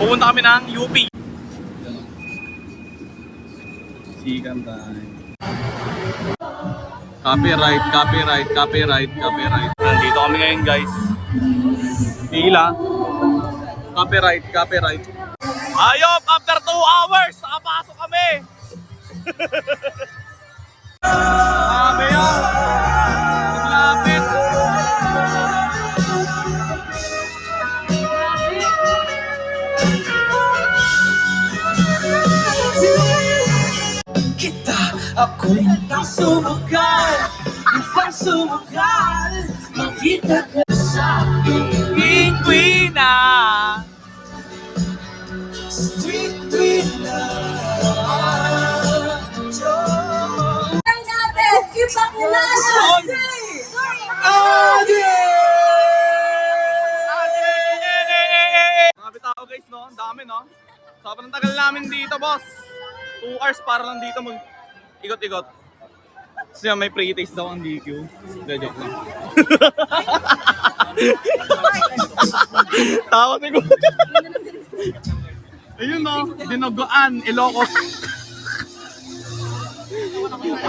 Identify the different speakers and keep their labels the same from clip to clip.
Speaker 1: Pupunta kami ng UP. Sikan tayo. Copyright. Nandito kami ngayon, guys. Pila. Copyright. Ayop, after 2 hours, nakapasok kami. Sabi yan. Malapit.
Speaker 2: Ako'y nang sumugal, makita ka sa
Speaker 1: King Queen na.
Speaker 2: street na.
Speaker 3: natin, ipakilala
Speaker 1: Grabe tao, guys, no? Ang dami, no? Sobrang tagal namin dito, boss. 2 hours para lang dito mag ikot-ikot. Kasi may pre-taste daw ang DQ. Hindi, joke lang. Tawa ko. Ayun, no? Dinogoan, Ilocos.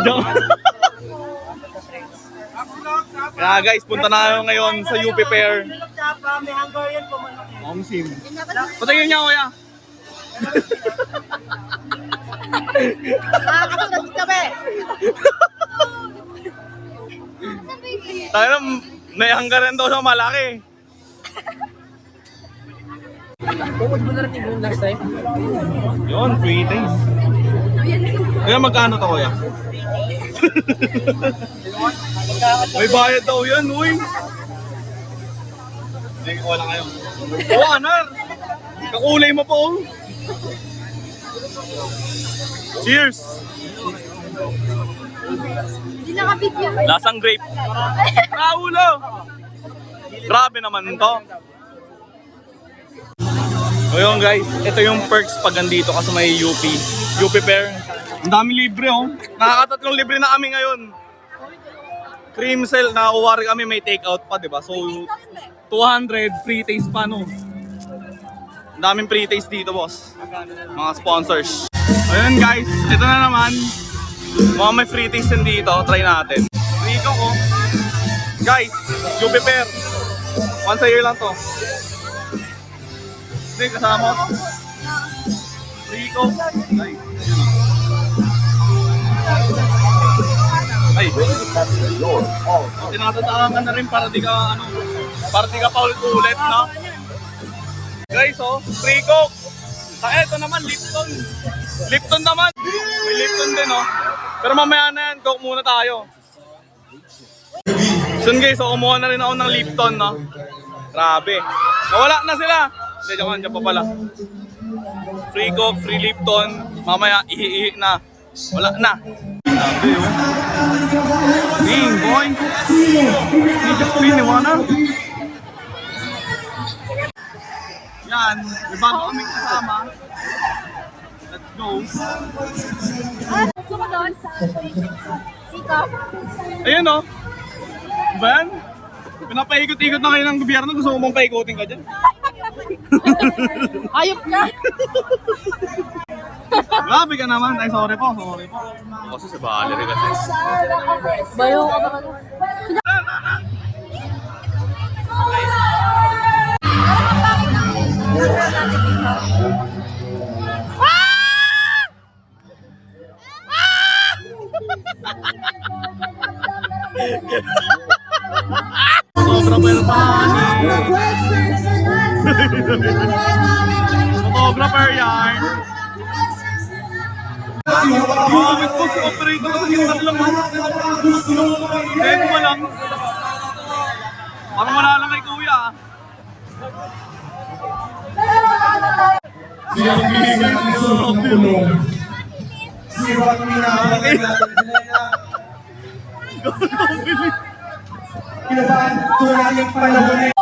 Speaker 1: Joke. Kaya guys, punta na kayo ngayon sa UP Fair.
Speaker 2: May Hungarian po man.
Speaker 1: Sim. Patayin niya, kuya.
Speaker 3: Nakakasunod ka ba?
Speaker 1: Tayo na, may hanggaran daw siya malaki.
Speaker 2: Bukod mo na rin yung last time?
Speaker 1: Yun, free taste. Kaya magkano to, kuya? May bayad daw yan, uy. Hindi, wala kayo. Oo, Anar. Kakulay mo po. Oh. Cheers!
Speaker 3: Hindi nakabigyo.
Speaker 1: Lasang grape. Kaulo! Grabe naman to. So yun guys, ito yung perks pag andito ka sa may UP Fair. Ang dami libre oh. Nakakatatlong libre na kami ngayon. Cream sale, nakakuha rin kami, may take out pa, diba? So 200 free taste pa, no? Ang daming free taste dito, boss. Mga sponsors. Ayun guys, ito na naman. Mga may free taste din dito, try natin. Rico ko. Guys, UP Fair. Once a year lang to. Hindi, kasama ko. Rico. Ay. Tinatataan ka na rin para di ka, paulit-ulit, no? Guys, oh, free coke. Eto naman, Lipton. Lipton naman. May Lipton din, oh. Pero mamaya na yan, coke muna tayo. So guys, so kumuha na rin ako ng Lipton, no? Grabe. Nawala na sila. Hindi, dyan pa pala. Free coke, free Lipton. Mamaya, ihi na. Wala na. Grabe, oh. Ding, boy. Hindi just piniwana. Yan, may bago kaming kasama. Let's go.
Speaker 3: Gusto ko doon sa sikap.
Speaker 1: Ayun o. Diba yan? Pinapaikot-ikot na kayo ng gobyerno. Gusto mo mong paikotin ka dyan?
Speaker 3: Ayop ka.
Speaker 1: Grabe ka naman. Ay, sorry po. Kasi si Valerie kasi.
Speaker 3: Bayo ka ba?
Speaker 1: Photographer yan. Bakit po si operator sa gitna lang? Then mo lang. Parang wala lang kay kuya.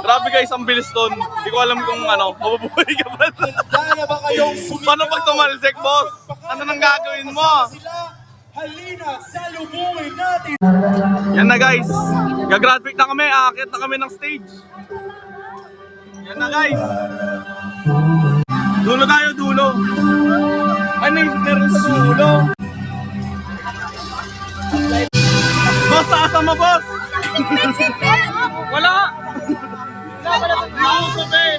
Speaker 1: Grabe guys, ang bilis doon. Hindi ko alam kung mabubuhay ka ba? Paano pag tumalsik, boss? Ano nang gagawin mo?
Speaker 2: Halina, salubungin natin!
Speaker 1: Yan na guys. Gagraduate na kami. Aakit na kami ng stage. Yan na guys. Dulo tayo, dulo. Ay, may meron sa dulo. Boss, taas mo, boss! Wala! Nausap eh!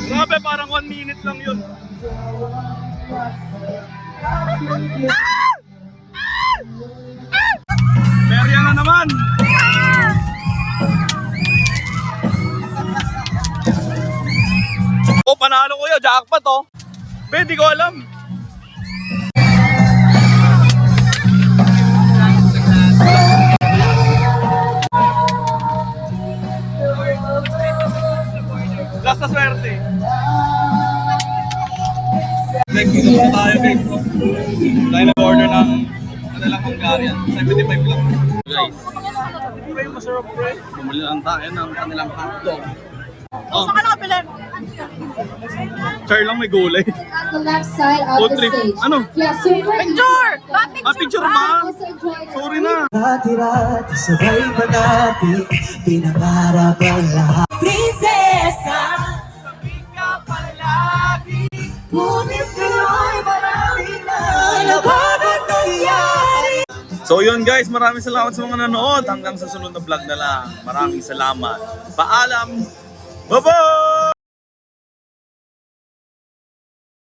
Speaker 1: Grabe, parang 1 minute lang yun. Perya na naman! Oh, panalo ko yun. Jackpot oh. Be, di ko alam. Last na swerte. Next, dito na tayo guys. Tayo nag-order ng lang Hungarian. 75 lang. Guys. Iba yung masarap pre. Bumili lang tayo ng kanilang hotdog. Oh.
Speaker 3: Saan ka nakapili?
Speaker 1: Char lang may gulay.
Speaker 4: At the left side of
Speaker 1: Food
Speaker 4: the
Speaker 1: trip.
Speaker 4: stage.
Speaker 1: Ano?
Speaker 4: Yeah, super.
Speaker 3: Picture!
Speaker 1: Ah, picture ba?
Speaker 4: Also enjoy the
Speaker 1: Sorry na.
Speaker 2: Dati-dati sabay pa natin pinangarap ang lahat.
Speaker 3: Prinsesa!
Speaker 2: Ngunit ngayon marami na nababat nangyari.
Speaker 1: So yun guys, maraming salamat sa mga nanood. Hanggang sa sunod na vlog na lang. Maraming salamat. Paalam! Bye-bye!